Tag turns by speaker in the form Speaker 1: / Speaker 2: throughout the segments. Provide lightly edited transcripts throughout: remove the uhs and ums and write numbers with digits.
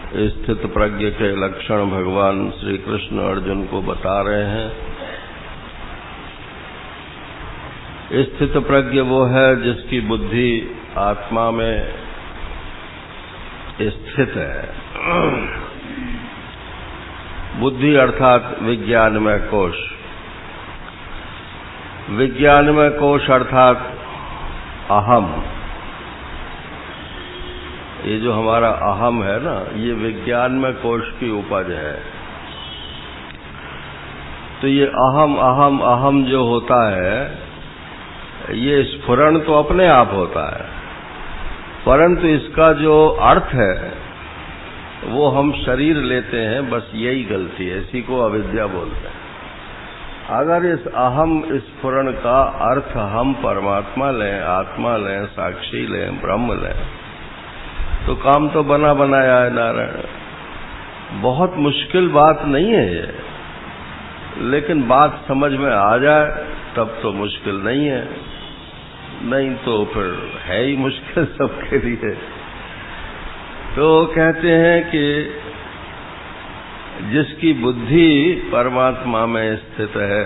Speaker 1: स्थित प्रज्ञ के लक्षण भगवान श्री कृष्ण अर्जुन को बता रहे हैं। स्थित प्रज्ञ वो है जिसकी बुद्धि आत्मा में स्थित है। बुद्धि अर्थात विज्ञानमय कोश, विज्ञानमय कोश अर्थात अहम। ये जो हमारा अहम है ना, ये विज्ञानमय कोश की उपज है। तो ये अहम अहम अहम जो होता है, ये स्फुरण तो अपने आप होता है, परंतु इसका जो अर्थ है वो हम शरीर लेते हैं। बस यही गलती है, इसी को अविद्या बोलते हैं। अगर इस अहम स्फुरण का अर्थ हम परमात्मा लें, आत्मा लें, साक्षी लें, ब्रह्म लें, तो काम तो बना बनाया है नारायण। बहुत मुश्किल बात नहीं है ये, लेकिन बात समझ में आ जाए तब तो मुश्किल नहीं है, नहीं तो फिर है ही मुश्किल सबके लिए। तो कहते हैं कि जिसकी बुद्धि परमात्मा में स्थित है,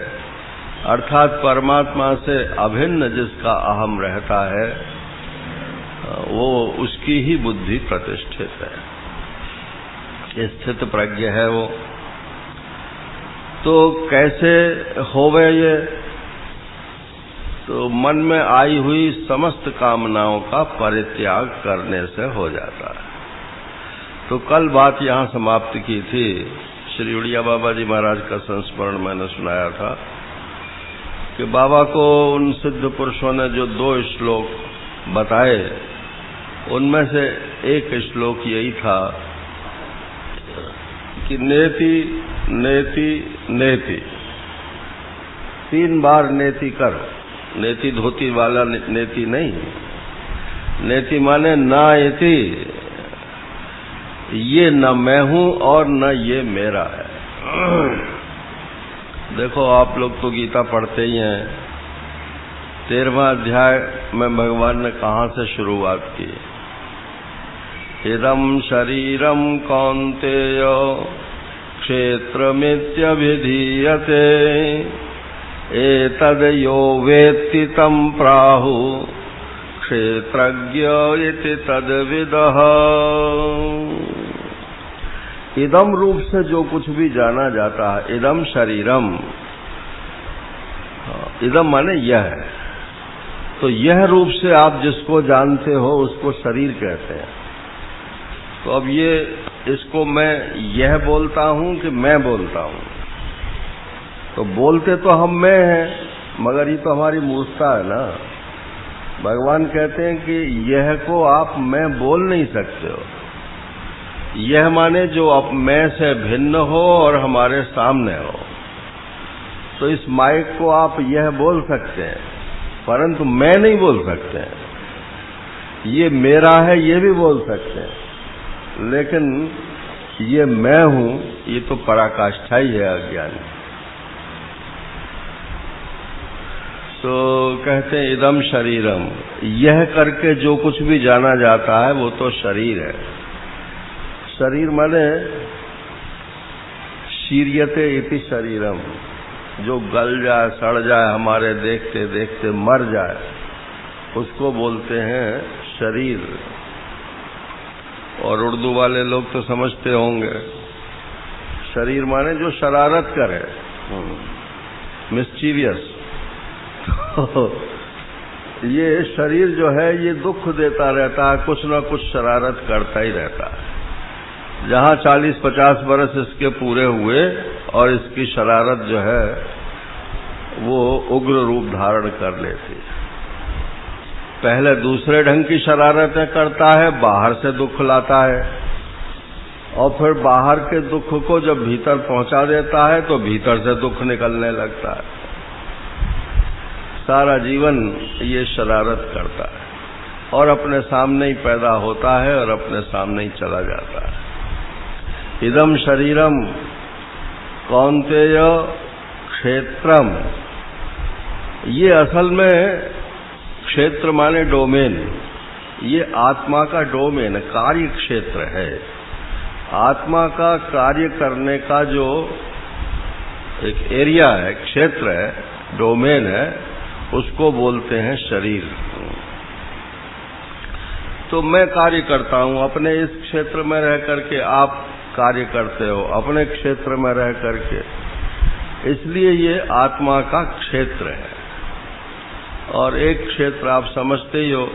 Speaker 1: अर्थात परमात्मा से अभिन्न जिसका अहम रहता है, वो उसकी ही बुद्धि प्रतिष्ठित है, स्थित प्रज्ञ है वो। तो कैसे होवे ये? तो मन में आई हुई समस्त कामनाओं का परित्याग करने से हो जाता है। तो कल बात यहाँ समाप्त की थी। श्री उड़िया बाबा जी महाराज का संस्मरण मैंने सुनाया था कि बाबा को उन सिद्ध पुरुषों ने जो 2 श्लोक बताए, उनमें से एक श्लोक यही था कि नेति नेति नेति, 3 बार नेति कर। नेति धोती वाला नेति नहीं, नेति माने ना इति, ये न मैं हूं और न ये मेरा है। देखो आप लोग तो गीता पढ़ते ही हैं। 13वां अध्याय में भगवान ने कहाँ से शुरुआत की? इदं शरीरं कौन्तेय क्षेत्रमित्यभिधीयते एतद् यो वेत्ति तं प्राहु क्षेत्रज्ञ इति तद्विदः। इदम रूप से जो कुछ भी जाना जाता है, इदम शरीरम, इदम माने यह है। तो यह रूप से आप जिसको जानते हो उसको शरीर कहते हैं। तो अब ये इसको मैं यह बोलता हूं कि मैं बोलता हूं? तो बोलते तो हम मैं हैं, मगर ये तो हमारी मूर्खता है ना। भगवान कहते हैं कि यह को आप मैं बोल नहीं सकते हो। यह माने जो अब मैं से भिन्न हो और हमारे सामने हो। तो इस माइक को आप यह बोल सकते हैं, परंतु मैं नहीं बोल सकते हैं। ये मेरा है ये भी बोल सकते हैं, लेकिन ये मैं हूं, ये तो पराकाष्ठा ही है अज्ञान। तो कहते हैं इदम शरीरम, यह करके जो कुछ भी जाना जाता है वो तो शरीर है। शरीर माने शीर्यते इति शरीरम, जो गल जाए, सड़ जाए, हमारे देखते देखते मर जाए, उसको बोलते हैं शरीर। और उर्दू वाले लोग तो समझते होंगे, शरीर माने जो शरारत करे, मिस्चीवियस। ये शरीर जो है ये दुख देता रहता है, कुछ न कुछ शरारत करता ही रहता है। जहाँ 40-50 बरस इसके पूरे हुए और इसकी शरारत जो है वो उग्र रूप धारण कर लेती है। पहले दूसरे ढंग की शरारतें करता है, बाहर से दुख लाता है, और फिर बाहर के दुख को जब भीतर पहुंचा देता है तो भीतर से दुख निकलने लगता है। सारा जीवन ये शरारत करता है और अपने सामने ही पैदा होता है और अपने सामने ही चला जाता है। इदम शरीरम कौन्तेय क्षेत्रम, ये असल में क्षेत्र माने डोमेन, ये आत्मा का डोमेन कार्य क्षेत्र है। आत्मा का कार्य करने का जो एक एरिया है, क्षेत्र है, डोमेन है, उसको बोलते हैं शरीर। तो मैं कार्य करता हूं अपने इस क्षेत्र में रह करके, आप कार्य करते हो अपने क्षेत्र में रह करके, इसलिए ये आत्मा का क्षेत्र है। और एक क्षेत्र आप समझते ही हो,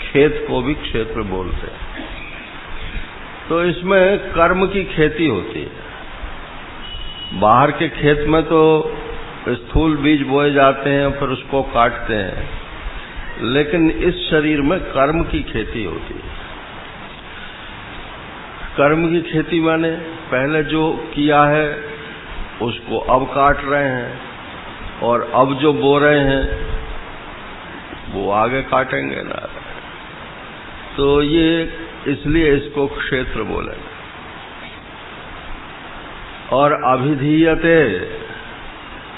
Speaker 1: खेत को भी क्षेत्र बोलते हैं। तो इसमें कर्म की खेती होती है। बाहर के खेत में तो स्थूल बीज बोए जाते हैं, फिर उसको काटते हैं, लेकिन इस शरीर में कर्म की खेती होती है। कर्म की खेती माने पहले जो किया है उसको अब काट रहे हैं, और अब जो बो रहे हैं वो आगे काटेंगे ना। तो ये इसलिए इसको क्षेत्र बोले। और अभिधीयते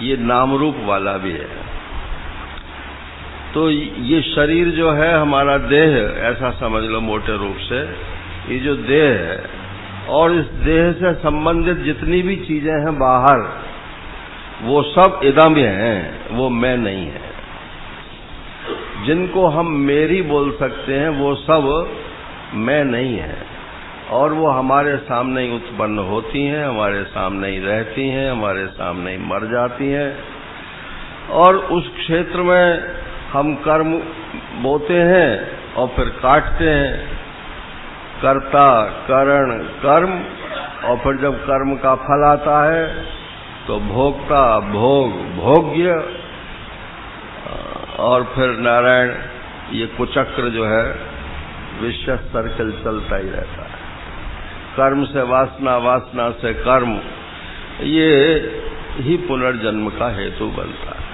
Speaker 1: ये नाम रूप वाला भी है। तो ये शरीर जो है हमारा देह, ऐसा समझ लो मोटे रूप से, ये जो देह है और इस देह से संबंधित जितनी भी चीजें हैं बाहर, वो सब इदम हैं, वो मैं नहीं है। जिनको हम मेरी बोल सकते हैं वो सब मैं नहीं है, और वो हमारे सामने ही उत्पन्न होती हैं, हमारे सामने ही रहती हैं, हमारे सामने ही मर जाती हैं। और उस क्षेत्र में हम कर्म बोते हैं और फिर काटते हैं, कर्ता करण कर्म, और फिर जब कर्म का फल आता है तो भोक्ता भोग भोग्य, और फिर नारायण, ये कुचक्र जो है विशेष सर्कल चलता ही रहता है। कर्म से वासना, वासना से कर्म, ये ही पुनर्जन्म का हेतु बनता है।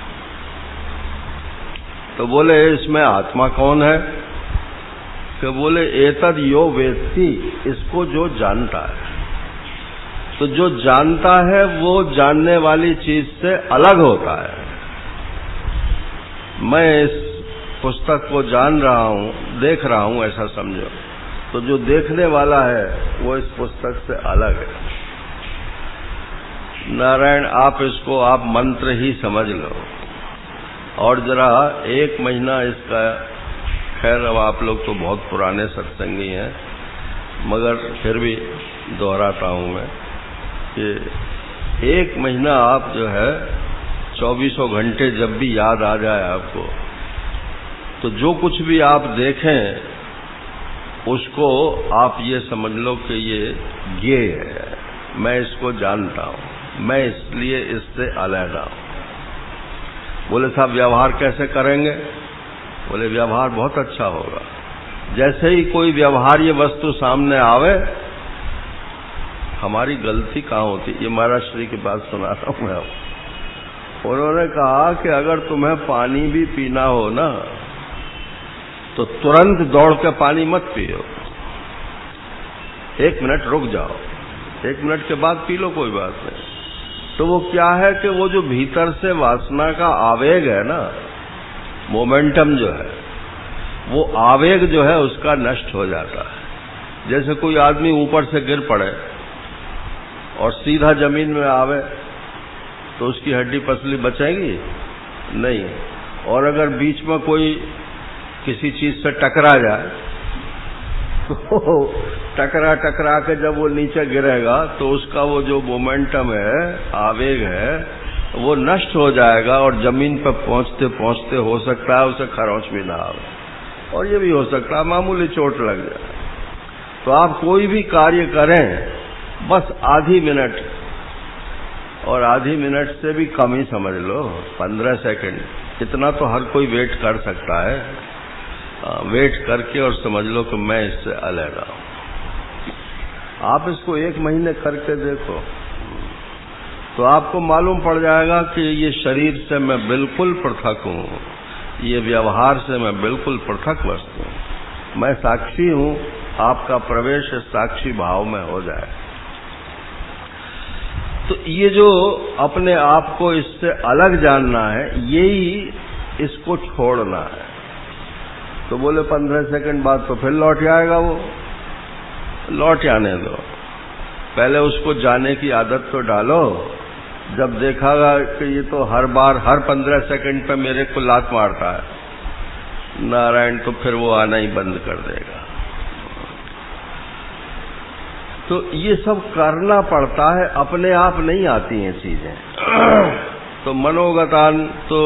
Speaker 1: तो बोले इसमें आत्मा कौन है? कि बोले एतद यो वेत्ति, इसको जो जानता है। तो जो जानता है वो जानने वाली चीज से अलग होता है। मैं इस पुस्तक को जान रहा हूं, देख रहा हूं, ऐसा समझो। तो जो देखने वाला है वो इस पुस्तक से अलग है। नारायण, आप इसको आप मंत्र ही समझ लो, और जरा 1 महीना इसका, खैर अब आप लोग तो बहुत पुराने सत्संगी हैं, मगर फिर भी दोहराता हूं मैं कि 1 महीना आप जो है 24 घंटे जब भी याद आ जाए आपको, तो जो कुछ भी आप देखें उसको आप ये समझ लो कि ये है, मैं इसको जानता हूं, मैं इसलिए इससे अलग हूं। बोले साहब व्यवहार कैसे करेंगे? बोले व्यवहार बहुत अच्छा होगा। जैसे ही कोई व्यवहार्य वस्तु सामने आवे, हमारी गलती कहाँ होती? ये महाराज श्री की बात सुना रहा हूं मैं। उन्होंने कहा कि अगर तुम्हें पानी भी पीना हो ना, तो तुरंत दौड़ के पानी मत पियो, 1 मिनट रुक जाओ, 1 मिनट के बाद पी लो, कोई बात नहीं। तो वो क्या है कि वो जो भीतर से वासना का आवेग है ना, मोमेंटम जो है, वो आवेग जो है उसका नष्ट हो जाता है। जैसे कोई आदमी ऊपर से गिर पड़े और सीधा जमीन में आवे, तो उसकी हड्डी पसली बचेगी नहीं। और अगर बीच में कोई किसी चीज से टकरा जाए, तो टकरा के जब वो नीचे गिरेगा तो उसका वो जो मोमेंटम है, आवेग है, वो नष्ट हो जाएगा, और जमीन पर पहुंचते पहुंचते हो सकता है उसे खरोंच भी ना आवे, और ये भी हो सकता है मामूली चोट लग जाए। तो आप कोई भी कार्य करें, बस आधी मिनट, और आधी मिनट से भी कम ही समझ लो, 15 सेकंड, इतना तो हर कोई वेट कर सकता है। वेट करके और समझ लो कि मैं इससे अलग हूं। आप इसको 1 महीने करके देखो, तो आपको मालूम पड़ जाएगा कि ये शरीर से मैं बिल्कुल पृथक हूं, ये व्यवहार से मैं बिल्कुल पृथक वस्तु हूं। मैं साक्षी हूं, आपका प्रवेश साक्षी भाव में हो जाए। तो ये जो अपने आप को इससे अलग जानना है, यही इसको छोड़ना है। तो बोले 15 सेकंड बाद तो फिर लौट आएगा, वो लौट आने दो। पहले उसको जाने की आदत तो डालो। जब देखागा कि ये तो हर बार हर 15 सेकंड पे मेरे को लात मारता है नारायण, तो फिर वो आना ही बंद कर देगा। तो ये सब करना पड़ता है, अपने आप नहीं आती हैं चीजें। तो मनोगतान तो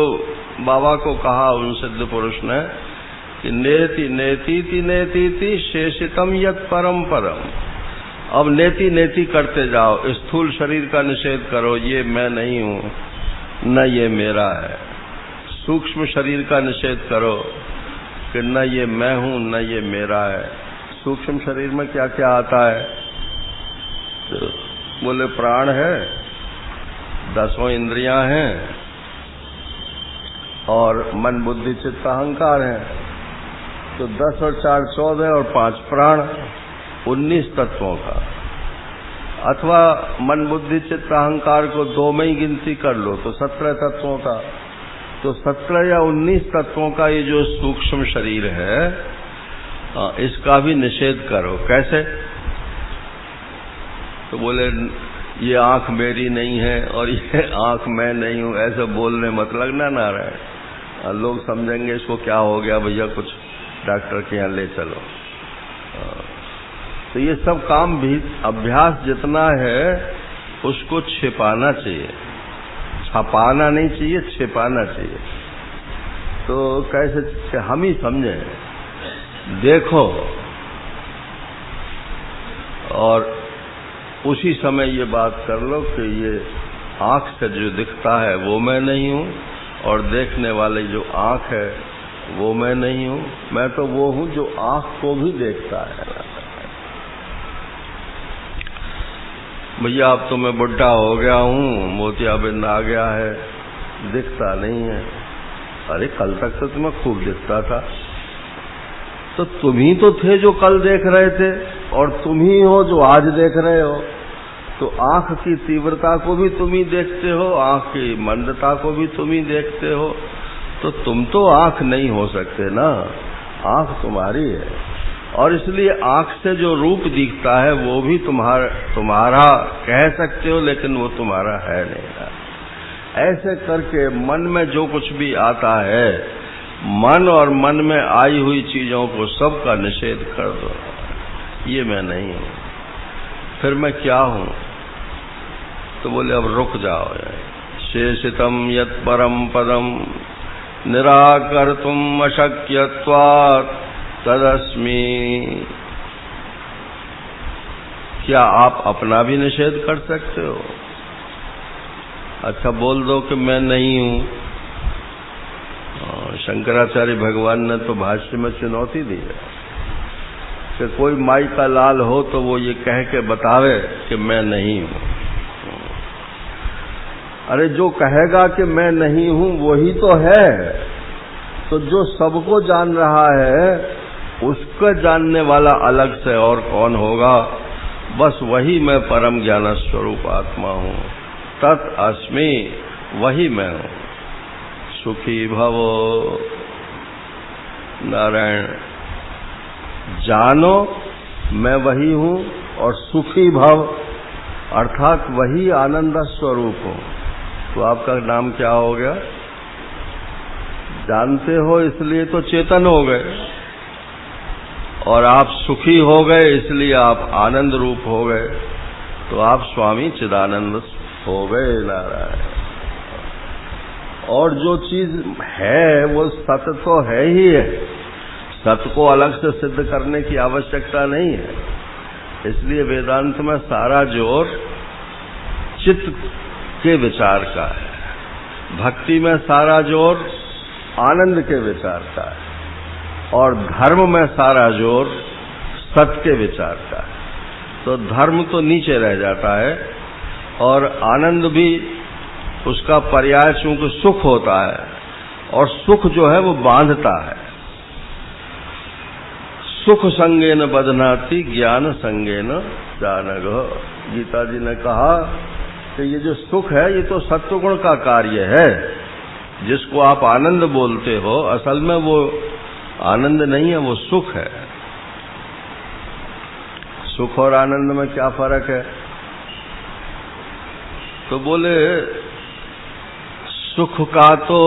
Speaker 1: बाबा को कहा उन सिद्ध पुरुष ने कि नेति नेति नेति शेषितम यत् परम परम। अब नेति नेति करते जाओ, स्थूल शरीर का निषेध करो, ये मैं नहीं हूं, न ये मेरा है। सूक्ष्म शरीर का निषेध करो कि न ये मैं हूं न ये मेरा है। सूक्ष्म शरीर में क्या क्या आता है? तो बोले प्राण है, 10 इंद्रियां हैं और मन बुद्धि चित्त अहंकार है। तो 10 और 4 14 और 5 प्राण, 19 तत्वों का। अथवा मन बुद्धि चित्त अहंकार को 2 में ही गिनती कर लो तो 17 तत्वों का। तो 17 या 19 तत्वों का ये जो सूक्ष्म शरीर है, इसका भी निषेध करो। कैसे? तो बोले ये आंख मेरी नहीं है और ये आंख मैं नहीं हूं, ऐसे बोलने मत लगना नारायण। लोग समझेंगे इसको क्या हो गया भैया, कुछ डॉक्टर के यहाँ ले चलो। तो ये सब काम भी अभ्यास जितना है उसको छिपाना चाहिए, छपाना नहीं चाहिए, छिपाना चाहिए। तो कैसे हम ही समझे, देखो और उसी समय ये बात कर लो कि ये आंख से जो दिखता है वो मैं नहीं हूं, और देखने वाली जो आंख है वो मैं नहीं हूं। मैं तो वो हूं जो आंख को भी देखता है। भैया अब तो मैं बुढ़ा हो गया हूं, मोतियाबिंद आ गया है, दिखता नहीं है। अरे कल तक तो तुम्हें खूब दिखता था। तो तुम ही तो थे जो कल देख रहे थे, और तुम ही हो जो आज देख रहे हो। तो आंख की तीव्रता को भी तुम ही देखते हो, आंख की मंदता को भी तुम ही देखते हो। तो तुम तो आंख नहीं हो सकते ना, आंख तुम्हारी है। और इसलिए आंख से जो रूप दिखता है वो भी तुम्हारा कह सकते हो, लेकिन वो तुम्हारा है नहीं। ऐसे करके मन में जो कुछ भी आता है, मन और मन में आई हुई चीजों को सबका निषेध कर दो। ये मैं नहीं हूं, फिर मैं क्या हूं? तो बोले अब रुक जाओ। शेषितम यत् परम पदम निराकर्तुम अशक्यत्वात् तदस्मि। क्या आप अपना भी निषेध कर सकते हो? अच्छा बोल दो कि मैं नहीं हूं। शंकराचार्य भगवान ने तो भाष्य में चुनौती दी है कि कोई माई का लाल हो तो वो ये कह के बतावे कि मैं नहीं हूं। अरे जो कहेगा कि मैं नहीं हूं वही तो है। तो जो सबको जान रहा है उसका जानने वाला अलग से और कौन होगा? बस वही मैं परम ज्ञान स्वरूप आत्मा हूं, तत् अस्मि, वही मैं हूं। सुखी भवो नारायण, जानो मैं वही हूं और सुखी भव अर्थात वही आनंद स्वरूप हूं। तो आपका नाम क्या हो गया? जानते हो इसलिए तो चेतन हो गए, और आप सुखी हो गए इसलिए आप आनंद रूप हो गए। तो आप स्वामी चिदानंद हो गए नारायण। और जो चीज है वो सत्य तो है ही है, सत्य को अलग से सिद्ध करने की आवश्यकता नहीं है। इसलिए वेदांत में सारा जोर चित्त के विचार का है, भक्ति में सारा जोर आनंद के विचार का है, और धर्म में सारा जोर सत्य के विचार का है। तो धर्म तो नीचे रह जाता है, और आनंद भी उसका पर्याय चूंकि सुख होता है, और सुख जो है वो बांधता है। सुख संगेन बधनाति ज्ञान संगेन जानग। गीता जी ने कहा कि ये जो सुख है ये तो सत्वगुण का कार्य है। जिसको आप आनंद बोलते हो असल में वो आनंद नहीं है, वो सुख है। सुख और आनंद में क्या फर्क है? तो बोले सुख का तो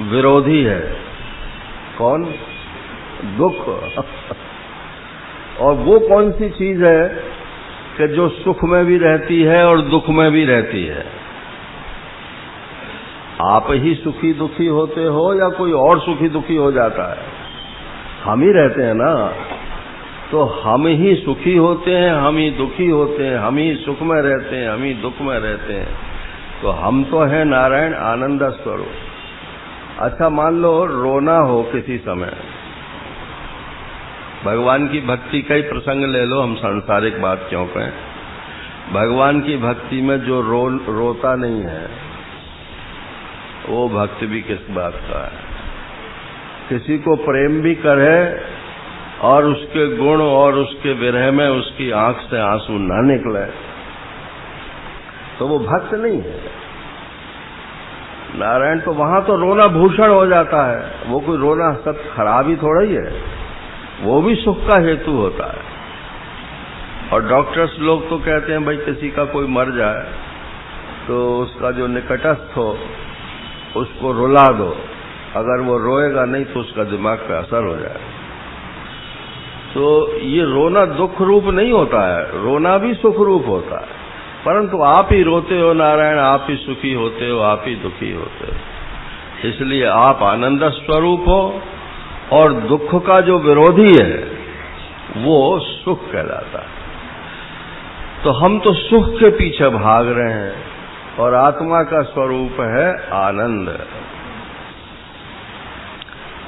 Speaker 1: विरोधी है कौन? दुख। और वो कौन सी चीज है कि जो सुख में भी रहती है और दुख में भी रहती है? आप ही सुखी दुखी होते हो या कोई और सुखी दुखी हो जाता है? हम ही रहते हैं ना। तो हम ही सुखी होते हैं, हम ही दुखी होते हैं, हम ही सुख में रहते हैं, हम ही दुख में रहते हैं। तो हम तो है नारायण आनंद स्वरूप। अच्छा मान लो रोना हो किसी समय, भगवान की भक्ति का ही प्रसंग ले लो, हम सांसारिक बात क्यों कहें। भगवान की भक्ति में जो रोता नहीं है वो भक्त भी किस बात का है? किसी को प्रेम भी करे और उसके गुण और उसके विरह में उसकी आंख से आंसू ना निकले तो वो भक्त नहीं है। नारायण तो वहां तो रोना भूषण हो जाता है। वो कोई रोना सब खराबी थोड़ा ही है, वो भी सुख का हेतु होता है। और डॉक्टर्स लोग तो कहते हैं भाई किसी का कोई मर जाए तो उसका जो निकटस्थ हो उसको रुला दो, अगर वो रोएगा नहीं तो उसका दिमाग पे असर हो जाए। तो ये रोना दुख रूप नहीं होता है, रोना भी सुख रूप होता है। परंतु आप ही रोते हो नारायण, आप ही सुखी होते हो, आप ही दुखी होते हो। इसलिए आप आनंद स्वरूप हो और दुख का जो विरोधी है वो सुख कहलाता है। तो हम तो सुख के पीछे भाग रहे हैं और आत्मा का स्वरूप है आनंद।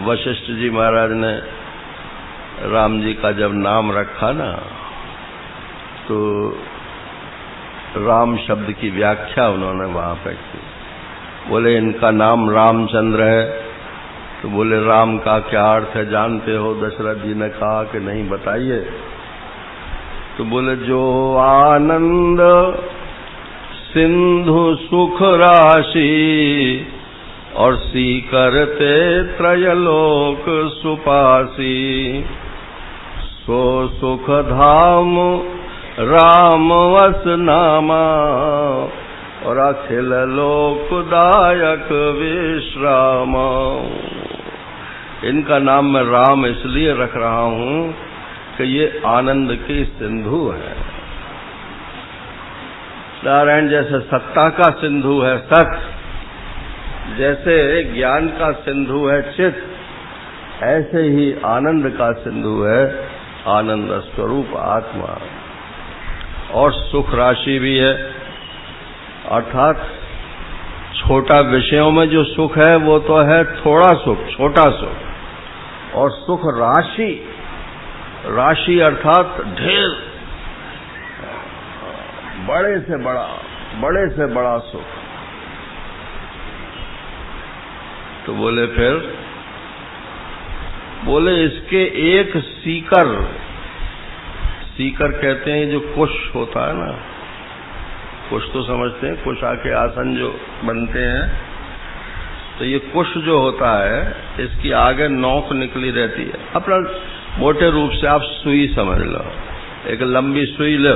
Speaker 1: वशिष्ठ जी महाराज ने राम जी का जब नाम रखा ना तो राम शब्द की व्याख्या उन्होंने वहां पे की। बोले इनका नाम रामचंद्र है। तो बोले राम का क्या अर्थ है जानते हो? दशरथ जी ने कहा कि नहीं बताइए। तो बोले जो आनंद सिंधु सुख राशि और सी करते त्रयलोक सुपासी, सो सुख धाम राम वस नामा और अखिल लोकदायक विश्राम। इनका नाम मैं राम इसलिए रख रहा हूं कि ये आनंद की सिंधु है। नारायण जैसे सत्ता का सिंधु है सत, जैसे ज्ञान का सिंधु है चित, ऐसे ही आनंद का सिंधु है आनंद स्वरूप आत्मा। और सुख राशि भी है, अर्थात छोटा विषयों में जो सुख है वो तो है थोड़ा सुख, छोटा सुख। और सुख राशि, राशि अर्थात ढेर, बड़े से बड़ा सुख। तो बोले फिर बोले इसके एक सीकर, सीकर कहते हैं जो कुश होता है ना, कुश तो समझते हैं, कुश आके आसन जो बनते हैं। तो ये कुश जो होता है इसकी आगे नोक निकली रहती है। अपना मोटे रूप से आप सुई समझ लो, एक लंबी सुई लो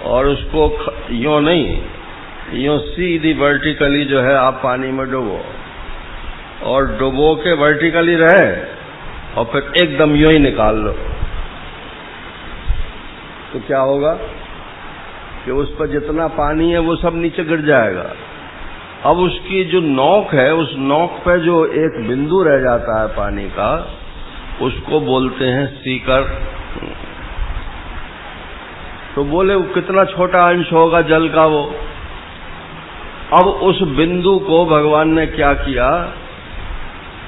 Speaker 1: और उसको यूं नहीं, यूं सीधी वर्टिकली जो है आप पानी में डुबो और डुबो के वर्टिकली रहे और फिर एकदम यूं ही निकाल लो। तो क्या होगा कि उस पर जितना पानी है वो सब नीचे गिर जाएगा। अब उसकी जो नोक है, उस नोक पे जो एक बिंदु रह जाता है पानी का, उसको बोलते हैं सीकर। तो बोले वो कितना छोटा अंश होगा जल का वो। अब उस बिंदु को भगवान ने क्या किया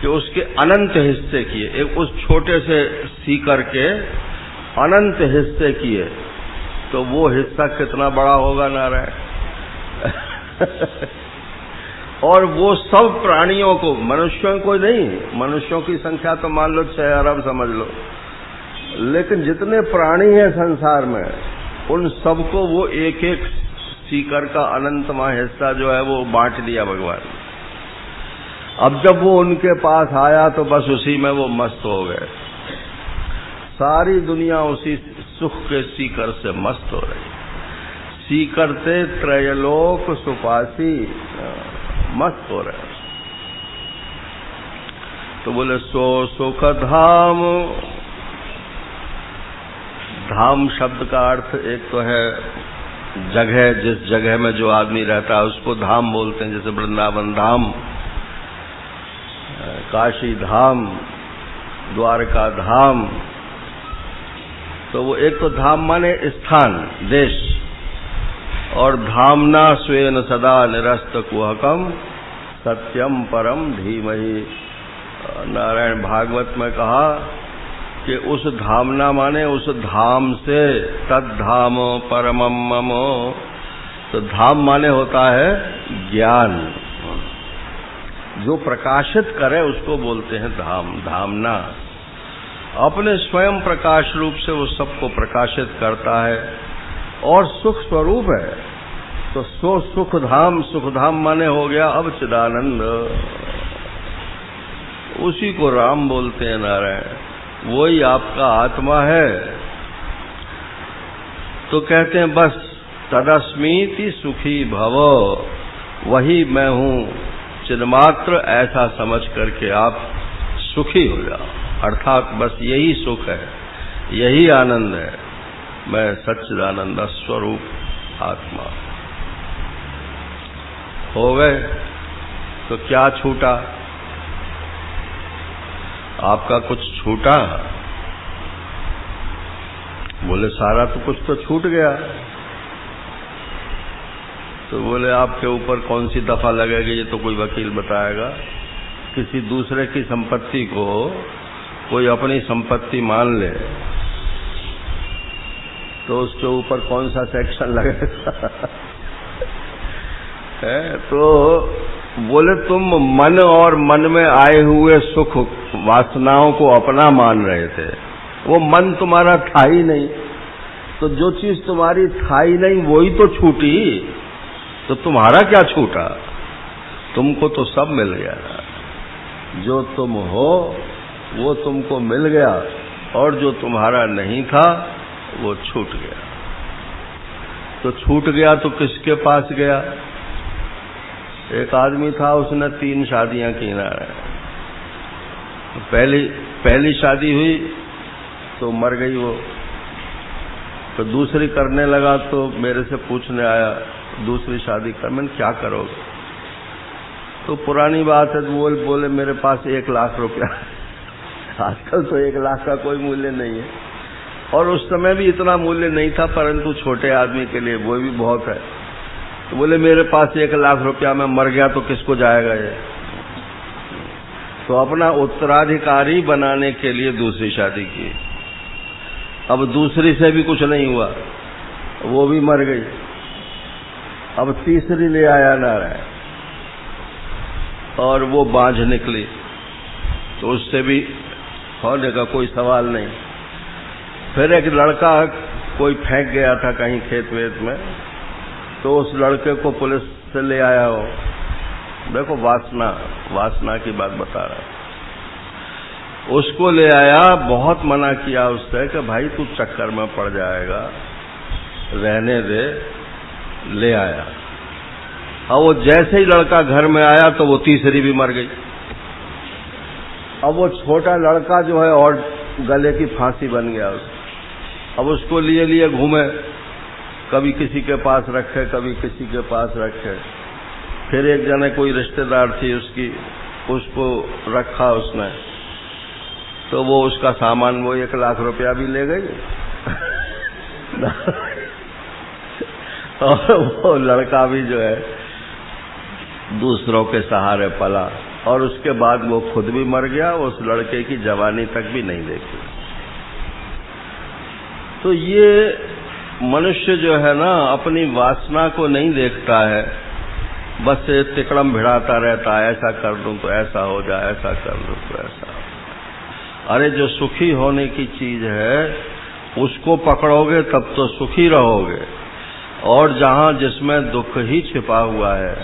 Speaker 1: कि उसके अनंत हिस्से किए, एक उस छोटे से सीकर के अनंत हिस्से किए। तो वो हिस्सा कितना बड़ा होगा नारायण। और वो सब प्राणियों को, मनुष्यों को नहीं, मनुष्यों की संख्या तो मान लो 6 अरब समझ लो, लेकिन जितने प्राणी हैं संसार में उन सबको वो एक एक सीकर का अनंतमा हिस्सा जो है वो बांट दिया भगवान। अब जब वो उनके पास आया तो बस उसी में वो मस्त हो गए। सारी दुनिया उसी सुख के सीकर से मस्त हो रही। सीकरते त्रयलोक सुपासी, मस्त हो रहे हैं। तो बोले सो सुख धाम। धाम शब्द का अर्थ एक तो है जगह, जिस जगह में जो आदमी रहता है उसको धाम बोलते हैं, जैसे वृंदावन धाम, काशी धाम, द्वारका धाम। तो वो एक तो धाम माने स्थान, देश, और धामना स्वेन सदा निरस्त कुहकम सत्यम परम धीमहि। नारायण भागवत में कहा कि उस धामना माने उस धाम से, तद्धाम परमम मम। तो धाम माने होता है ज्ञान, जो प्रकाशित करे उसको बोलते हैं धाम, धामना। अपने स्वयं प्रकाश रूप से वो सबको प्रकाशित करता है और सुख स्वरूप है। तो सो सुख धाम, सुख धाम माने हो गया अब चिदानंद, उसी को राम बोलते हैं नारायण, वही आपका आत्मा है। तो कहते हैं बस तदस्मीति सुखी भव, वही मैं हूं चिन्मात्र, ऐसा समझ करके आप सुखी हो जाओ। अर्थात बस यही सुख है, यही आनंद है, मैं सच्चिदानंद स्वरूप आत्मा। हो गए तो क्या छूटा? आपका कुछ छूटा? बोले सारा तो कुछ तो छूट गया। तो बोले आपके ऊपर कौन सी दफा लगेगी, ये तो कोई वकील बताएगा। किसी दूसरे की संपत्ति को कोई अपनी संपत्ति मान ले तो उसके ऊपर कौन सा सेक्शन लगेगा? तो बोले तुम मन और मन में आए हुए सुख वासनाओं को अपना मान रहे थे, वो मन तुम्हारा था ही नहीं। तो जो चीज तुम्हारी था ही नहीं वही तो छूटी, तो तुम्हारा क्या छूटा? तुमको तो सब मिल गया, जो तुम हो वो तुमको मिल गया, और जो तुम्हारा नहीं था वो छूट गया। तो छूट गया तो किसके पास गया? एक आदमी था, उसने 3 शादियां की ना। पहली शादी हुई तो मर गई वो, तो दूसरी करने लगा तो मेरे से पूछने आया दूसरी शादी कर, मैंने क्या करोगे? तो पुरानी बात है, बोले मेरे पास 1 लाख रुपया। आजकल तो 1 लाख का कोई मूल्य नहीं है, और उस समय भी इतना मूल्य नहीं था, परंतु छोटे आदमी के लिए वो भी बहुत है। तो बोले मेरे पास 1 लाख रुपया, मैं मर गया तो किसको जाएगा ये? तो अपना उत्तराधिकारी बनाने के लिए दूसरी शादी की। अब दूसरी से भी कुछ नहीं हुआ, वो भी मर गई। अब तीसरी ले आया नारायण, और वो बांझ निकली, तो उससे भी होने का कोई सवाल नहीं। फिर एक लड़का कोई फेंक गया था कहीं खेत वेत में, तो उस लड़के को पुलिस से ले आया हो। देखो वासना की बात बता रहा है। उसको ले आया, बहुत मना किया उससे कि भाई तू चक्कर में पड़ जाएगा, रहने दे। ले आया, और वो जैसे ही लड़का घर में आया तो वो तीसरी भी मर गई। अब वो छोटा लड़का जो है और गले की फांसी बन गया उसको। अब उसको लिए घूमे, कभी किसी के पास रखे, कभी किसी के पास रखे। फिर एक जने कोई रिश्तेदार थी उसकी, उसको रखा उसने, तो वो उसका सामान, वो 1 लाख रुपया भी ले गई। और वो लड़का भी जो है दूसरों के सहारे पला, और उसके बाद वो खुद भी मर गया, उस लड़के की जवानी तक भी नहीं देखी। तो ये मनुष्य जो है ना, अपनी वासना को नहीं देखता है, बस तिकड़म भिड़ाता रहता है, ऐसा कर दूं तो ऐसा हो जाए, ऐसा कर दूं तो ऐसा। अरे जो सुखी होने की चीज है उसको पकड़ोगे तब तो सुखी रहोगे, और जहां जिसमें दुख ही छिपा हुआ है,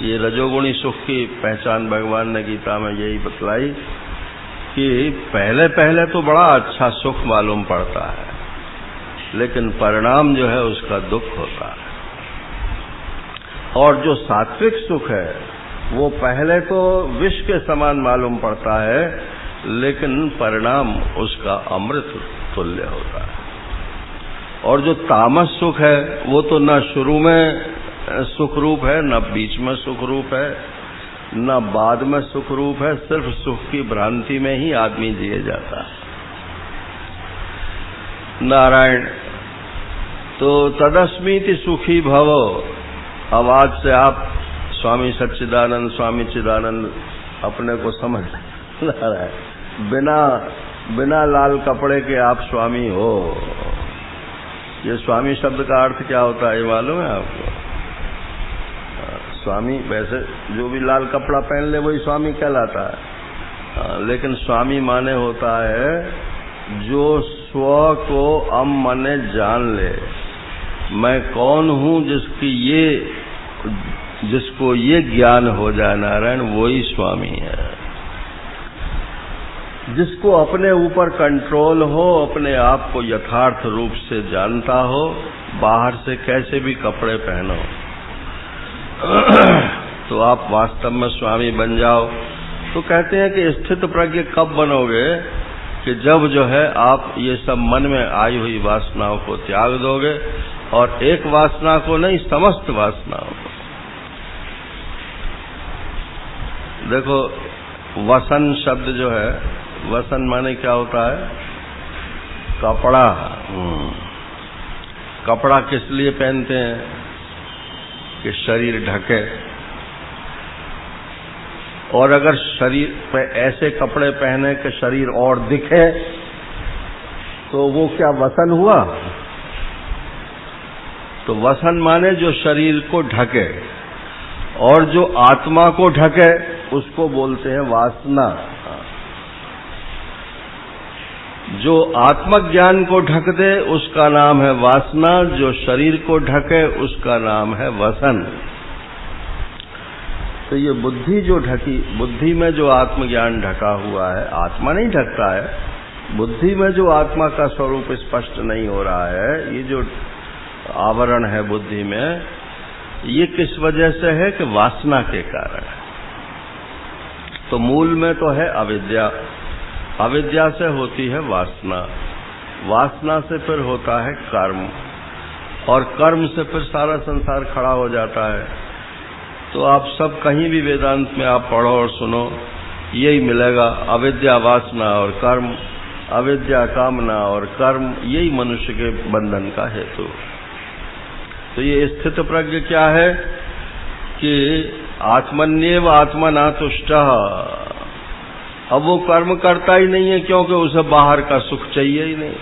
Speaker 1: ये रजोगुणी सुख की पहचान भगवान ने गीता में यही बतलाई कि पहले पहले तो बड़ा अच्छा सुख मालूम पड़ता है, लेकिन परिणाम जो है उसका दुख होता है। और जो सात्विक सुख है वो पहले तो विष के समान मालूम पड़ता है, लेकिन परिणाम उसका अमृत तुल्य होता है। और जो तामस सुख है वो तो न शुरू में सुख रूप है, न बीच में सुख रूप है, न बाद में सुख रूप है, सिर्फ सुख की भ्रांति में ही आदमी जिए जाता है। नारायण तो तदस्मीति सुखी भव। अब आज से आप स्वामी सच्चिदानंद, स्वामी चिदानंद अपने को समझ रहा है, बिना लाल कपड़े के आप स्वामी हो। ये स्वामी शब्द का अर्थ क्या होता है ये मालूम है आपको? स्वामी वैसे जो भी लाल कपड़ा पहन ले वही स्वामी कहलाता है, लेकिन स्वामी माने होता है जो स्व को मने जान ले, मैं कौन हूं, जिसको ये ज्ञान हो जाए नारायण, वही स्वामी है। जिसको अपने ऊपर कंट्रोल हो, अपने आप को यथार्थ रूप से जानता हो, बाहर से कैसे भी कपड़े पहनो तो आप वास्तव में स्वामी बन जाओ। तो कहते हैं कि स्थित प्रज्ञ कब बनोगे? कि जब जो है आप ये सब मन में आई हुई वासनाओं को त्याग दोगे, और एक वासना को नहीं, समस्त वासनाओं को। देखो वसन शब्द जो है, वसन माने क्या होता है? कपड़ा। कपड़ा किस लिए पहनते हैं? कि शरीर ढके। और अगर शरीर पे ऐसे कपड़े पहने कि शरीर और दिखे तो वो क्या वसन हुआ? तो वसन माने जो शरीर को ढके, और जो आत्मा को ढके उसको बोलते हैं वासना। जो आत्मज्ञान को ढक दे उसका नाम है वासना, जो शरीर को ढके उसका नाम है वसन। तो ये बुद्धि जो ढकी, बुद्धि में जो आत्मज्ञान ढका हुआ है, आत्मा नहीं ढकता है, बुद्धि में जो आत्मा का स्वरूप स्पष्ट नहीं हो रहा है, ये जो आवरण है बुद्धि में, ये किस वजह से है? कि वासना के कारण। तो मूल में तो है अविद्या, अविद्या से होती है वासना, वासना से फिर होता है कर्म, और कर्म से फिर सारा संसार खड़ा हो जाता है। तो आप सब कहीं भी वेदांत में आप पढ़ो और सुनो, यही मिलेगा, अविद्या वासना और कर्म, अविद्या कामना और कर्म, यही मनुष्य के बंधन का हेतु। तो ये स्थित प्रज्ञ क्या है? कि आत्मन्येव आत्मना तुष्टः। अब वो कर्म करता ही नहीं है, क्योंकि उसे बाहर का सुख चाहिए ही नहीं।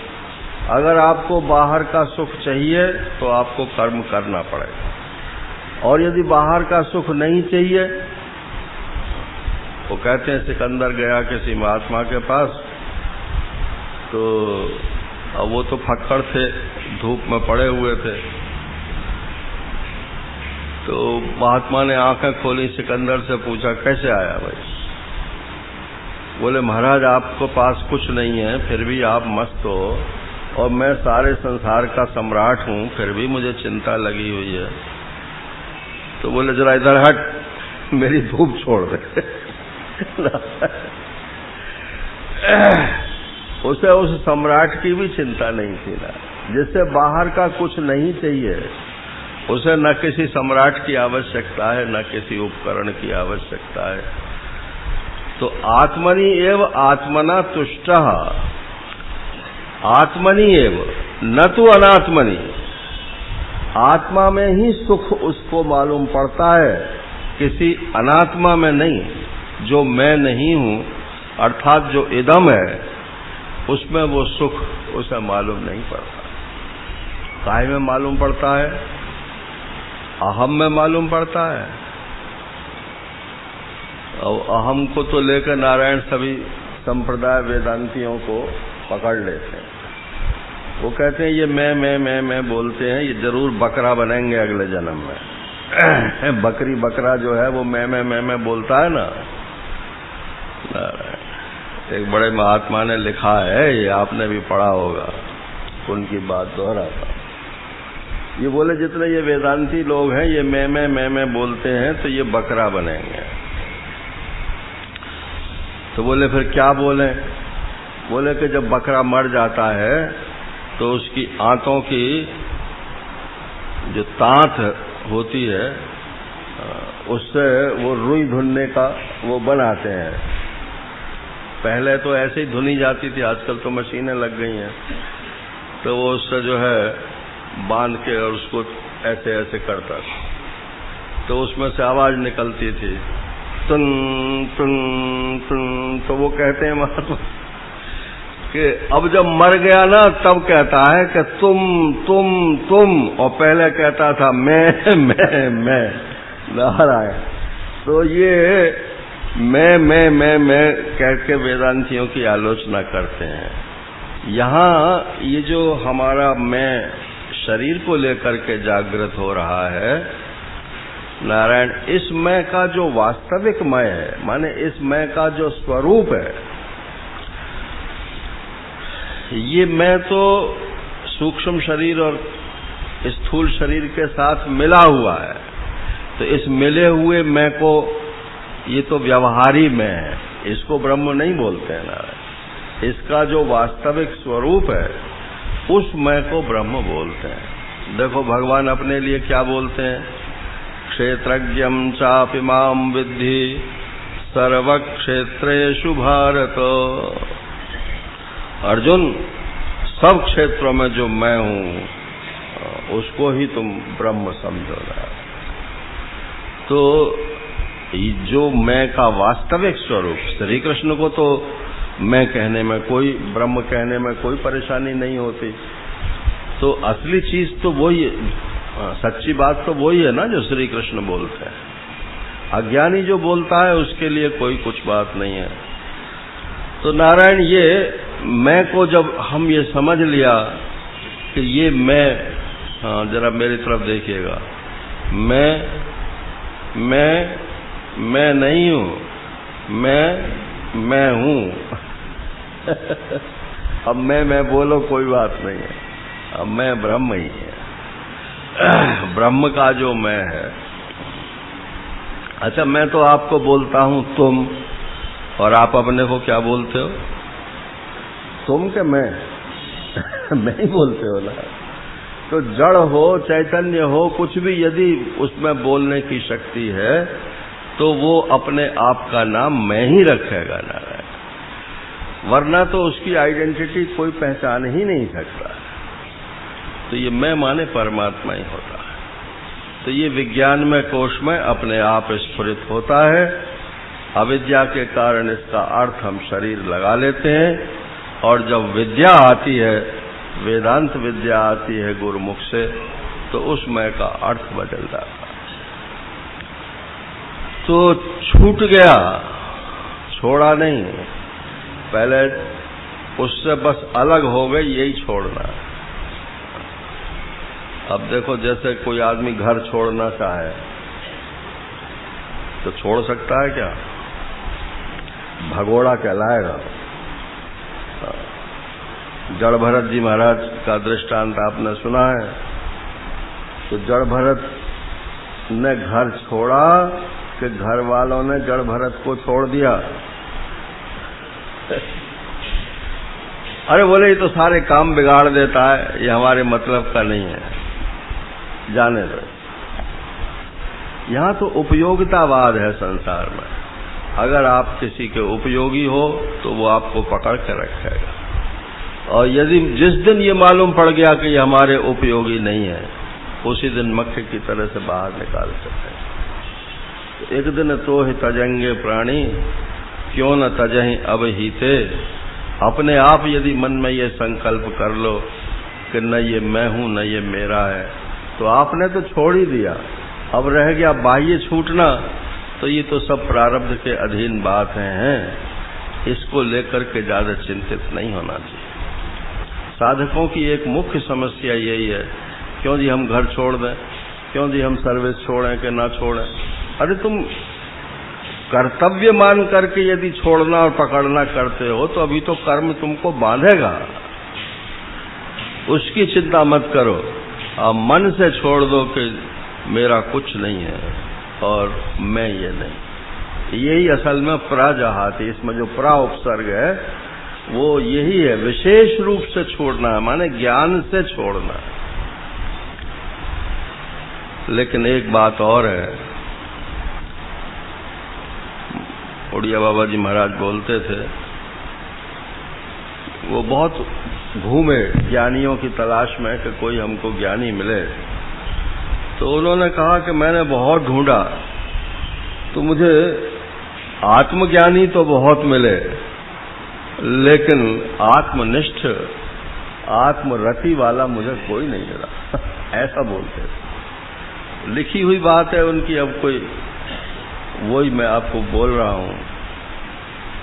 Speaker 1: अगर आपको बाहर का सुख चाहिए तो आपको कर्म करना पड़ेगा, और यदि बाहर का सुख नहीं चाहिए, वो कहते हैं सिकंदर गया किसी महात्मा के पास, तो अब वो तो फक्कड़ थे, धूप में पड़े हुए थे। तो महात्मा ने आंखें खोली, सिकंदर से पूछा कैसे आया भाई? बोले महाराज आपको पास कुछ नहीं है, फिर भी आप मस्त हो, और मैं सारे संसार का सम्राट हूं, फिर भी मुझे चिंता लगी हुई है। तो बोले जरा इधर हट, मेरी धूप छोड़ दे। उसे उस सम्राट की भी चिंता नहीं थी ना, जिससे बाहर का कुछ नहीं चाहिए, उसे न किसी सम्राट की आवश्यकता है, न किसी उपकरण की आवश्यकता है। तो आत्मनि एव आत्मना तुष्टः, आत्मनि एव, न तो अनात्मनि। आत्मा में ही सुख उसको मालूम पड़ता है, किसी अनात्मा में नहीं। जो मैं नहीं हूं, अर्थात जो इदम है, उसमें वो सुख उसे मालूम नहीं पड़ता। काहे में मालूम पड़ता है? अहम में मालूम पड़ता है। और अहम को तो लेकर नारायण सभी संप्रदाय वेदांतियों को पकड़ लेते हैं। वो कहते हैं ये मैं बोलते हैं, ये जरूर बकरा बनेंगे अगले जन्म में। बकरी बकरा जो है वो मैं बोलता है ना। एक बड़े महात्मा ने लिखा है, ये आपने भी पढ़ा होगा, उनकी बात दोहराता। ये बोले जितने ये वेदांती लोग हैं ये मैं बोलते हैं तो ये बकरा बनेंगे। तो बोले फिर क्या बोले? बोले कि जब बकरा मर जाता है तो उसकी आंतों की जो तांत होती है उससे वो रुई धुनने का वो बनाते हैं। पहले तो ऐसे ही धुनी जाती थी, आजकल तो मशीनें लग गई हैं, तो वो उससे जो है बांध के और उसको ऐसे ऐसे करता था तो उसमें से आवाज निकलती थी टन टन टन। तो वो कहते हैं महात्मा कि अब जब मर गया ना तब कहता है कि तुम, और पहले कहता था मैं नारायण। तो ये मैं कह के वेदांतियों की आलोचना करते हैं। यहाँ ये जो हमारा मैं शरीर को लेकर के जागृत हो रहा है नारायण, इस मैं का जो वास्तविक मैं है, माने इस मैं का जो स्वरूप है, ये मैं तो सूक्ष्म शरीर और स्थूल शरीर के साथ मिला हुआ है। तो इस मिले हुए मैं को, ये तो व्यवहारी मैं है, इसको ब्रह्म नहीं बोलते हैं नारायण। इसका जो वास्तविक स्वरूप है उस मैं को ब्रह्म बोलते हैं। देखो भगवान अपने लिए क्या बोलते हैं? क्षेत्रज्ञं चापि मां विद्धि सर्वक्षेत्रेषु भारत। अर्जुन, सब क्षेत्रों में जो मैं हूं उसको ही तुम ब्रह्म समझो ना। तो जो मैं का वास्तविक स्वरूप, श्री कृष्ण को तो मैं कहने में कोई, ब्रह्म कहने में कोई परेशानी नहीं होती। तो असली चीज तो वही है, सच्ची बात तो वही है ना जो श्री कृष्ण बोलते हैं। अज्ञानी जो बोलता है उसके लिए कोई कुछ बात नहीं है। तो नारायण, ये मैं को जब हम ये समझ लिया कि ये मैं, हाँ जरा मेरी तरफ देखिएगा, मैं नहीं हूं, मैं हूं। अब मैं बोलो कोई बात नहीं है, अब मैं ब्रह्म ही है। ब्रह्म का जो मैं है। अच्छा, मैं तो आपको बोलता हूं तुम, और आप अपने को क्या बोलते हो? तुम के मैं मैं ही बोलते हो ना। तो जड़ हो चैतन्य हो कुछ भी, यदि उसमें बोलने की शक्ति है तो वो अपने आप का नाम मैं ही रखेगा नारायण, वरना तो उसकी आइडेंटिटी कोई पहचान ही नहीं सकता। तो ये मैं माने परमात्मा ही होता है। तो ये विज्ञान में कोश में अपने आप स्फुरित होता है। अविद्या के कारण इसका अर्थ हम शरीर लगा लेते हैं, और जब विद्या आती है, वेदांत विद्या आती है गुरुमुख से, तो उस मैं का अर्थ बदल जाता है। तो छूट गया, छोड़ा नहीं, पहले उससे बस अलग हो गई, यही छोड़ना। अब देखो, जैसे कोई आदमी घर छोड़ना चाहे तो छोड़ सकता है क्या? भगोड़ा कहलाएगा। जड़ भरत जी महाराज का दृष्टांत आपने सुना है। तो जड़ भरत ने घर छोड़ा कि घर वालों ने जड़ भरत को छोड़ दिया? अरे बोले ये तो सारे काम बिगाड़ देता है, ये हमारे मतलब का नहीं है, जाने दो। यहां तो उपयोगितावाद है संसार में। अगर आप किसी के उपयोगी हो तो वो आपको पकड़ के रखेगा, और यदि जिस दिन ये मालूम पड़ गया कि ये हमारे उपयोगी नहीं है, उसी दिन मक्खी की तरह से बाहर निकाल सकते हैं। एक दिन तो ही तजेंगे प्राणी, क्यों न तजहीं अब हीते। अपने आप यदि मन में ये संकल्प कर लो कि न ये मैं हूं न ये मेरा है, तो आपने तो छोड़ ही दिया। अब रह गया बाह्य छूटना, तो ये तो सब प्रारब्ध के अधीन बात हैं। इसको लेकर के ज्यादा चिंतित नहीं होना चाहिए। साधकों की एक मुख्य समस्या यही है, क्यों जी हम घर छोड़ दें, क्यों जी हम सर्विस छोड़ें कि ना छोड़ें। अरे तुम कर्तव्य मान करके यदि छोड़ना और पकड़ना करते हो तो अभी तो कर्म तुमको बांधेगा। उसकी चिंता मत करो, अब मन से छोड़ दो कि मेरा कुछ नहीं है और मैं ये नहीं। यही असल में प्राजाहाति, इसमें जो प्रा उपसर्ग है वो यही है, विशेष रूप से छोड़ना है, माने ज्ञान से छोड़ना। लेकिन एक बात और है, उड़िया बाबा जी महाराज बोलते थे, वो बहुत घूमे ज्ञानियों की तलाश में कि कोई हमको ज्ञानी मिले, तो उन्होंने कहा कि मैंने बहुत ढूंढा तो मुझे आत्मज्ञानी तो बहुत मिले, लेकिन आत्मनिष्ठ आत्मरति वाला मुझे कोई नहीं मिला। ऐसा बोलते थे, लिखी हुई बात है उनकी, अब कोई वही मैं आपको बोल रहा हूं।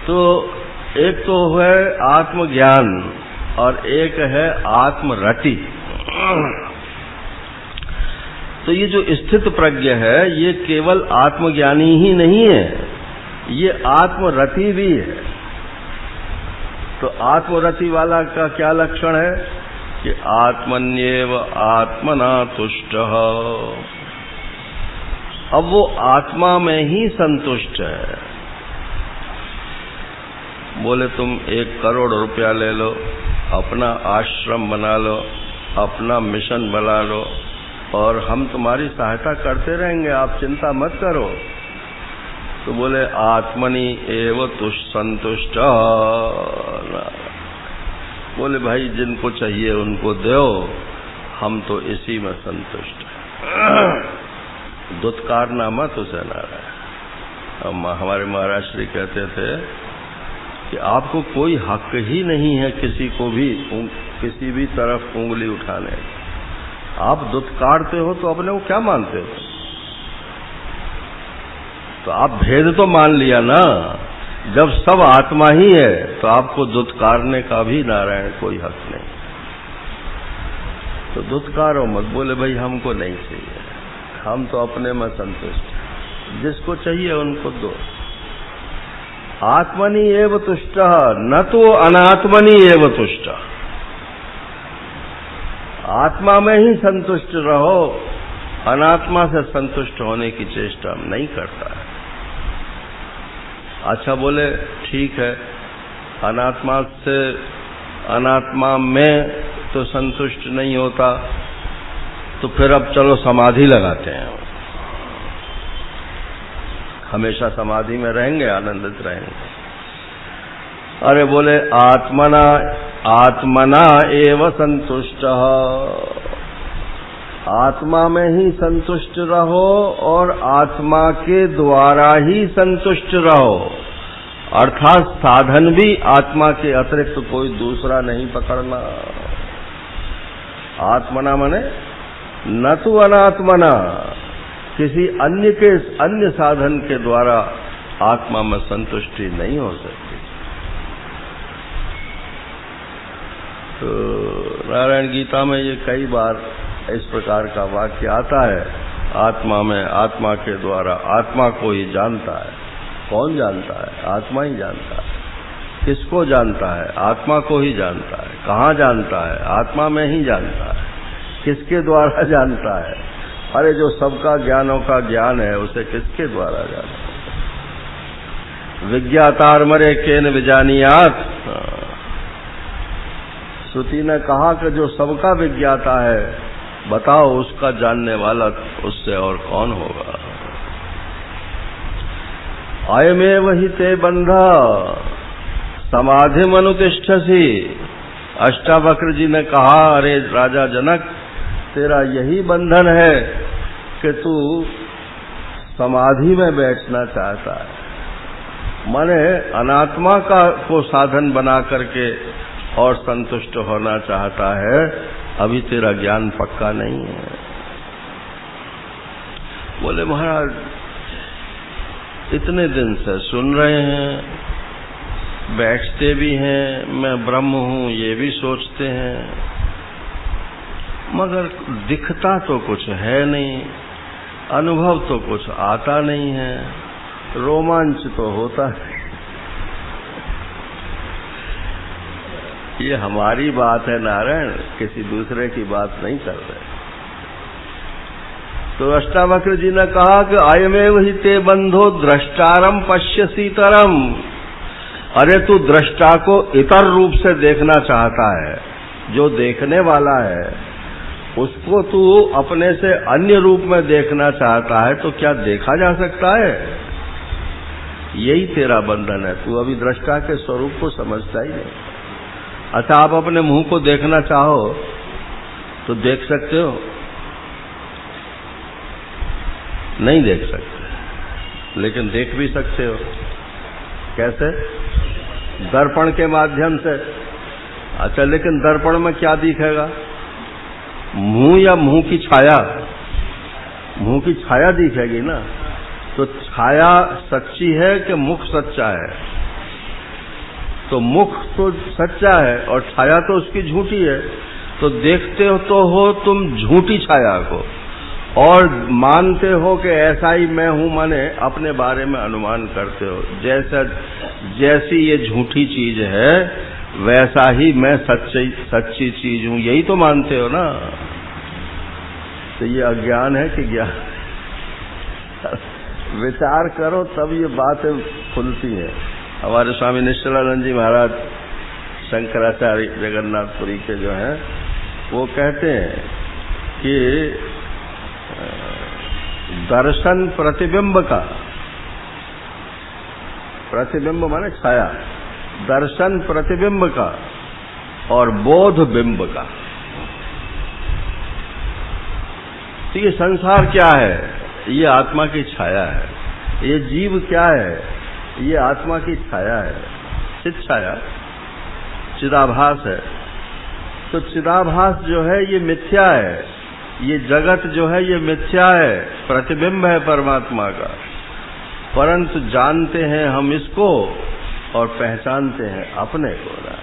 Speaker 1: तो एक तो है आत्मज्ञान और एक है आत्मरति। तो ये जो स्थित प्रज्ञ है ये केवल आत्मज्ञानी ही नहीं है, ये आत्मरति भी है। तो आत्मरति वाला का क्या लक्षण है कि आत्मन्येव आत्मना तुष्टः, अब वो आत्मा में ही संतुष्ट है। बोले तुम 1 करोड़ रुपया ले लो, अपना आश्रम बना लो, अपना मिशन बना लो और हम तुम्हारी सहायता करते रहेंगे, आप चिंता मत करो। तो बोले आत्मनि एव संतुष्ट। बोले भाई जिनको चाहिए उनको दो, हम तो इसी में संतुष्ट हैं। दुत्कारना मत उसे नारायण। हमारे महाराज श्री कहते थे कि आपको कोई हक ही नहीं है किसी को भी किसी भी तरफ उंगली उठाने का। आप दुत्कारते हो तो अपने को क्या मानते हो? तो आप भेद तो मान लिया ना, जब सब आत्मा ही है तो आपको दुत्कारने का भी नारायण कोई हक नहीं। तो दुत्कारो मत, बोले भाई हमको नहीं चाहिए, हम तो अपने में संतुष्ट हैं, जिसको चाहिए उनको दो। आत्मनि एव तुष्टः न तो अनात्मनि एव तुष्टः। आत्मा में ही संतुष्ट रहो, अनात्मा से संतुष्ट होने की चेष्टा नहीं करता है। अच्छा बोले ठीक है, अनात्मा में तो संतुष्ट नहीं होता, तो फिर अब चलो समाधि लगाते हैं, हमेशा समाधि में रहेंगे, आनंदित रहेंगे। अरे बोले आत्मना एव संतुष्टः, आत्मा में ही संतुष्ट रहो और आत्मा के द्वारा ही संतुष्ट रहो, अर्थात साधन भी आत्मा के अतिरिक्त कोई दूसरा नहीं पकड़ना। आत्मना माने न तो अनात्मना, किसी अन्य साधन के द्वारा आत्मा में संतुष्टि नहीं हो सकती। तो नारायण गीता में ये कई बार इस प्रकार का वाक्य आता है, आत्मा में आत्मा के द्वारा आत्मा को ही जानता है। कौन जानता है? आत्मा ही जानता है। किसको जानता है? आत्मा को ही जानता है। कहाँ जानता है? आत्मा में ही जानता है। किसके द्वारा जानता है? अरे जो सबका ज्ञानों का ज्ञान है उसे किसके द्वारा जानता है? विज्ञातारमरे केन विजानियात। श्रुति ने कहा कि जो सबका विज्ञाता है, बताओ उसका जानने वाला उससे और कौन होगा? अयमेव हि ते बंधा समाधि अनुतिष्ठसि। अष्टावक्र जी ने कहा, अरे राजा जनक, तेरा यही बंधन है कि तू समाधि में बैठना चाहता है, माने अनात्मा को साधन बना करके और संतुष्ट होना चाहता है। अभी तेरा ज्ञान पक्का नहीं है। बोले महाराज इतने दिन से सुन रहे हैं, बैठते भी हैं, मैं ब्रह्म हूं ये भी सोचते हैं, मगर दिखता तो कुछ है नहीं, अनुभव तो कुछ आता नहीं है, रोमांच तो होता है। ये हमारी बात है नारायण, किसी दूसरे की बात नहीं कर रहे। तो अष्टावक्र जी ने कहा कि अयमेव हि ते बंधो द्रष्टारम पश्यसी तरम। अरे तू दृष्टा को इतर रूप से देखना चाहता है, जो देखने वाला है उसको तू अपने से अन्य रूप में देखना चाहता है, तो क्या देखा जा सकता है? यही तेरा बंधन है, तू अभी दृष्टा के स्वरूप को समझता ही नहीं। अच्छा, आप अपने मुंह को देखना चाहो तो देख सकते हो? नहीं देख सकते, लेकिन देख भी सकते हो। कैसे? दर्पण के माध्यम से। अच्छा, लेकिन दर्पण में क्या दिखेगा? मुंह या मुंह की छाया? मुंह की छाया दिखेगी ना। तो छाया सच्ची है कि मुख सच्चा है? तो मुख तो सच्चा है और छाया तो उसकी झूठी है। तो देखते हो तो हो तुम झूठी छाया को, और मानते हो कि ऐसा ही मैं हूं, माने अपने बारे में अनुमान करते हो। जैसी ये झूठी चीज है वैसा ही मैं सच्ची चीज हूं, यही तो मानते हो ना। तो ये अज्ञान है कि ज्ञान? विचार करो तब ये बातें खुलती हैं। हमारे स्वामी निश्चलानंद जी महाराज शंकराचार्य जगन्नाथपुरी के जो हैं, वो कहते हैं कि दर्शन प्रतिबिंब का, प्रतिबिंब माने छाया, दर्शन प्रतिबिंब का और बोध बिंब का। तो ये संसार क्या है? ये आत्मा की छाया है। ये जीव क्या है? ये आत्मा की छाया है, चित छाया, चिदाभास है। तो चिदाभास जो है ये मिथ्या है, ये जगत जो है ये मिथ्या है, प्रतिबिंब है परमात्मा का। परंतु जानते हैं हम इसको और पहचानते हैं अपने को ना।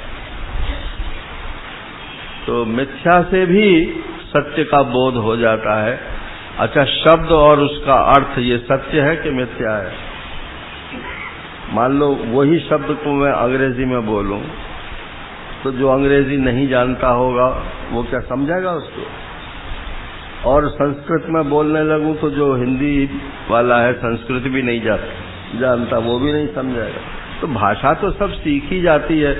Speaker 1: तो मिथ्या से भी सत्य का बोध हो जाता है। अच्छा, शब्द और उसका अर्थ ये सत्य है कि मिथ्या है? मान लो वही शब्द को मैं अंग्रेजी में बोलूं तो जो अंग्रेजी नहीं जानता होगा वो क्या समझेगा उसको? और संस्कृत में बोलने लगूं तो जो हिंदी वाला है संस्कृत भी नहीं जानता, वो भी नहीं समझेगा। तो भाषा तो सब सीखी जाती है,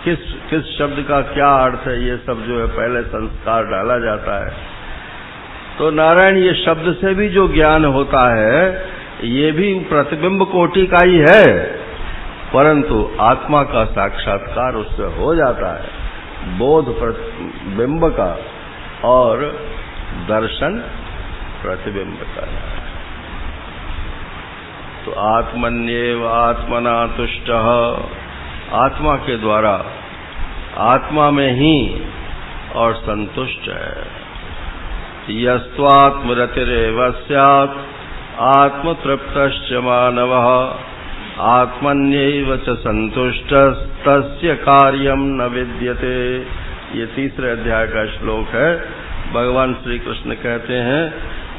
Speaker 1: किस शब्द का क्या अर्थ है, ये सब जो है पहले संस्कार डाला जाता है। तो नारायण, ये शब्द से भी जो ज्ञान होता है ये भी प्रतिबिंब कोटि का ही है, परंतु आत्मा का साक्षात्कार उससे हो जाता है, बोध बिंब का और दर्शन प्रतिबिंब का। तो आत्मन्येव आत्मना तुष्टः, आत्मा के द्वारा, आत्मा में ही और संतुष्ट है। यस्त्वात्मरतिरेव स्यात् आत्मतृप्तश्च मानवः आत्मन्यैव च संतुष्टस्तस्य कार्यं न विद्यते। ये तीसरे अध्याय का श्लोक है। भगवान श्री कृष्ण कहते हैं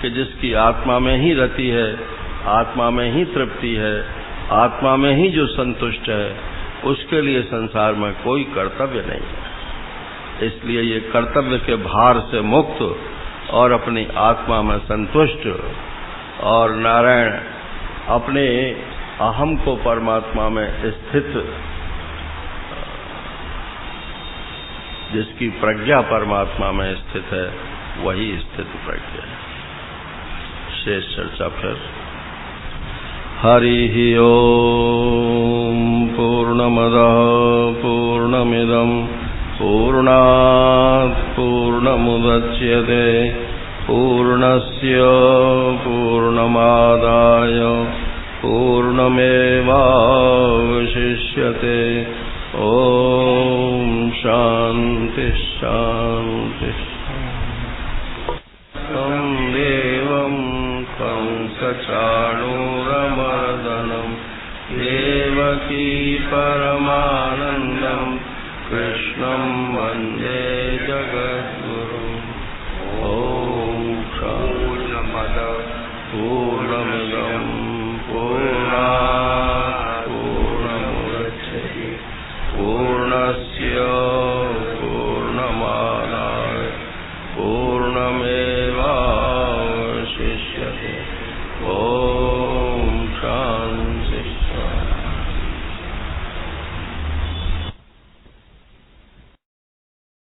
Speaker 1: कि जिसकी आत्मा में ही रति है, आत्मा में ही तृप्ति है, आत्मा में ही जो संतुष्ट है, उसके लिए संसार में कोई कर्तव्य नहीं है। इसलिए ये कर्तव्य के भार से मुक्त और अपनी आत्मा में संतुष्ट और नारायण अपने अहम को परमात्मा में स्थित, जिसकी प्रज्ञा परमात्मा में स्थित है वही स्थित प्रज्ञा है। शेष चर्चा फिर। हरि ओम। पूर्णमदः पूर्णमिदं पूर्णात् पूर्णमुदच्यते पूर्णस्य पूर्णमादाय पूर्णमेवावशिष्यते। ओम शांति शांति। तं देवं कंसचाणूरमर्दनं देवकी परमानन्दं कृष्णं वन्दे जगद्गुरुम्। ॐ पूर्णमदः पूर्णमिदं